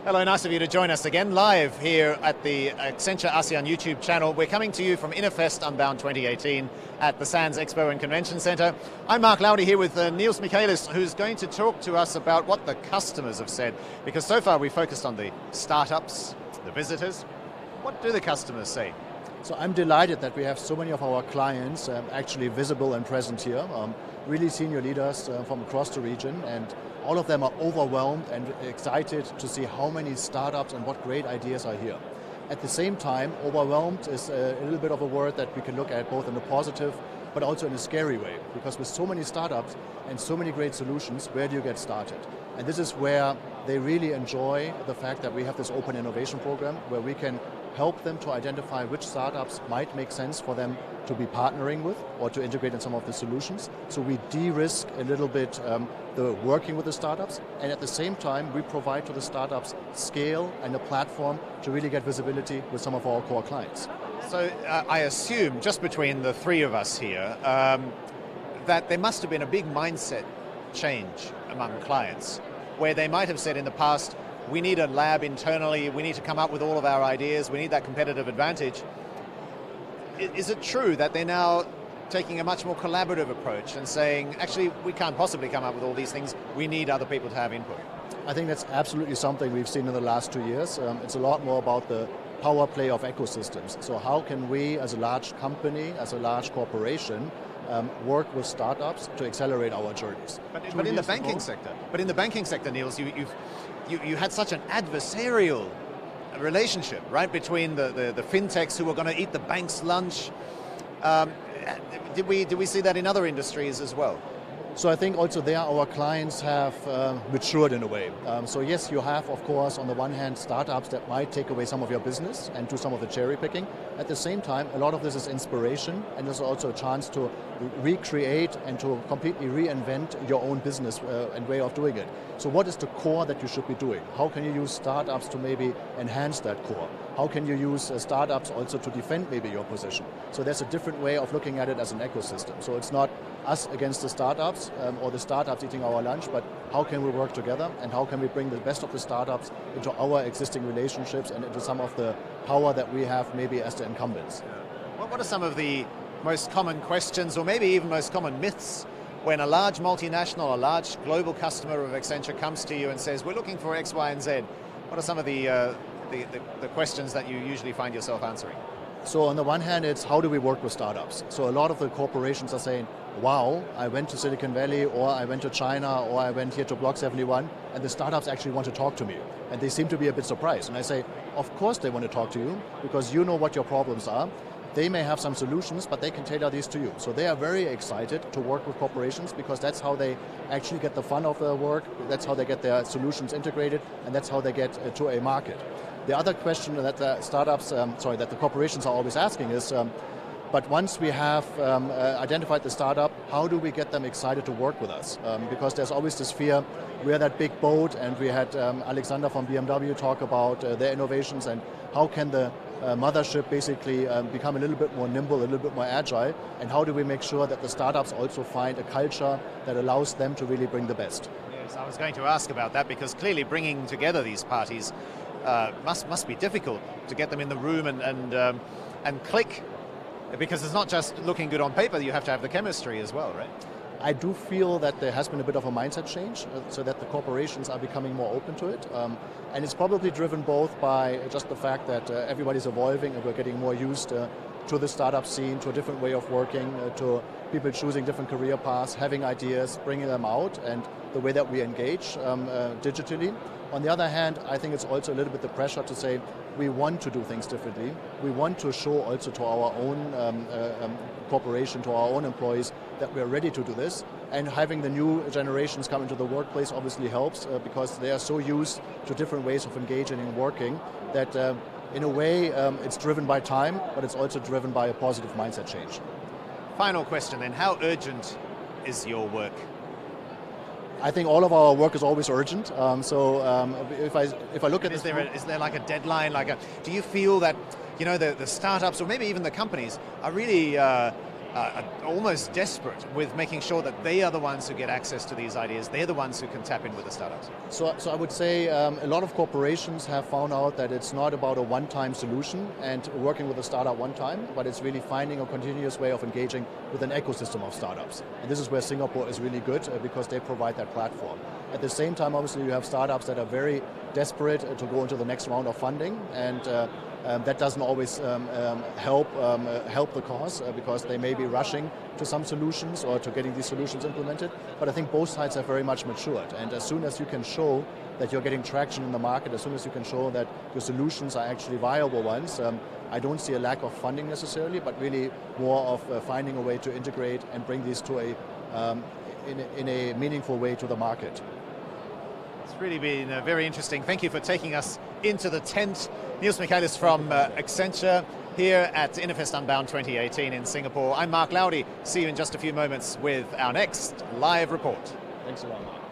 Hello, nice of you to join us again live here at the Accenture ASEAN YouTube channel. We're coming to you from Innovfest Unbound 2018 at the Sands Expo and Convention Centre. I'm Mark Laudi here with Nils Michaelis, who's going to talk to us about what the customers have said, because so far we focused on the startups, the visitors. What do the customers say? So I'm delighted that we have so many of our clients actually visible and present here, really senior leaders from across the region, and all of them are overwhelmed and excited to see how many startups and what great ideas are here. At the same time, overwhelmed is a little bit of a word that we can look at both in a positive but also in a scary way, because with so many startups and so many great solutions, where do you get started? And this is where they really enjoy the fact that we have this open innovation program where we can help them to identify which startups might make sense for them to be partnering with or to integrate in some of the solutions. So we de-risk a little bit the working with the startups, and at the same time we provide to the startups scale and a platform to really get visibility with some of our core clients. So I assume, just between the three of us here, that there must have been a big mindset change among clients, where they might have said in the past, we need a lab internally, we need to come up with all of our ideas, we need that competitive advantage. Is it true that they're now taking a much more collaborative approach and saying, actually, we can't possibly come up with all these things, we need other people to have input? I think that's absolutely something we've seen in the last 2 years. It's a lot more about the power play of ecosystems. So how can we, as a large company, as a large corporation, work with startups to accelerate our journeys? But in the banking sector, Nils, you had such an adversarial relationship, right, between the fintechs who were going to eat the bank's lunch. Did we see that in other industries as well? So I think also there our clients have matured in a way. So yes, you have, of course, on the one hand, startups that might take away some of your business and do some of the cherry picking. At the same time, a lot of this is inspiration, and there's also a chance to recreate and to completely reinvent your own business and way of doing it. So what is the core that you should be doing? How can you use startups to maybe enhance that core? How can you use startups also to defend maybe your position? So there's a different way of looking at it as an ecosystem. So it's not us against the startups or the startups eating our lunch, but how can we work together and how can we bring the best of the startups into our existing relationships and into some of the power that we have maybe as the incumbents. Yeah. What are some of the most common questions, or maybe even most common myths, when a large multinational, a large global customer of Accenture comes to you and says, we're looking for X, Y, and Z? What are some of the questions that you usually find yourself answering? So on the one hand, it's how do we work with startups? So a lot of the corporations are saying, wow, I went to Silicon Valley, or I went to China, or I went here to Block 71, and the startups actually want to talk to me. And they seem to be a bit surprised. And I say, of course they want to talk to you, because you know what your problems are. They may have some solutions, but they can tailor these to you. So they are very excited to work with corporations, because that's how they actually get the fun of their work, that's how they get their solutions integrated, and that's how they get to a market. The other question that the startups, that the corporations are always asking is, but once we have identified the startup, how do we get them excited to work with us? Because there's always this fear, we're that big boat, and we had Alexander from BMW talk about their innovations and how can the mothership basically become a little bit more nimble, a little bit more agile, and how do we make sure that the startups also find a culture that allows them to really bring the best? Yes, I was going to ask about that, because clearly bringing together these parties must be difficult to get them in the room and click, because it's not just looking good on paper, you have to have the chemistry as well, right? I do feel that there has been a bit of a mindset change, so that the corporations are becoming more open to it. And it's probably driven both by just the fact that everybody's evolving and we're getting more used to the startup scene, to a different way of working, to people choosing different career paths, having ideas, bringing them out, and the way that we engage digitally. On the other hand, I think it's also a little bit the pressure to say we want to do things differently. We want to show also to our own corporation, to our own employees, that we're ready to do this. And having the new generations come into the workplace obviously helps because they are so used to different ways of engaging and working that in a way it's driven by time, but it's also driven by a positive mindset change. Final question then, how urgent is your work? I think all of our work is always urgent. If I look at is there like a deadline? Do you feel that the startups or maybe even the companies are really almost desperate with making sure that they are the ones who get access to these ideas. They're the ones who can tap in with the startups. So I would say a lot of corporations have found out that it's not about a one-time solution and working with a startup one time, but it's really finding a continuous way of engaging with an ecosystem of startups. And this is where Singapore is really good because they provide that platform. At the same time, obviously, you have startups that are very desperate to go into the next round of funding, and that doesn't always help the cause because they may be rushing to some solutions or to getting these solutions implemented. But I think both sides have very much matured, and as soon as you can show that you're getting traction in the market, as soon as you can show that your solutions are actually viable ones, I don't see a lack of funding necessarily, but really more of finding a way to integrate and bring these to in a meaningful way to the market. It's really been very interesting. Thank you for taking us into the tent. Nils Michaelis from Accenture here at Innovfest Unbound 2018 in Singapore. I'm Mark Laudi. See you in just a few moments with our next live report. Thanks a lot, Mark.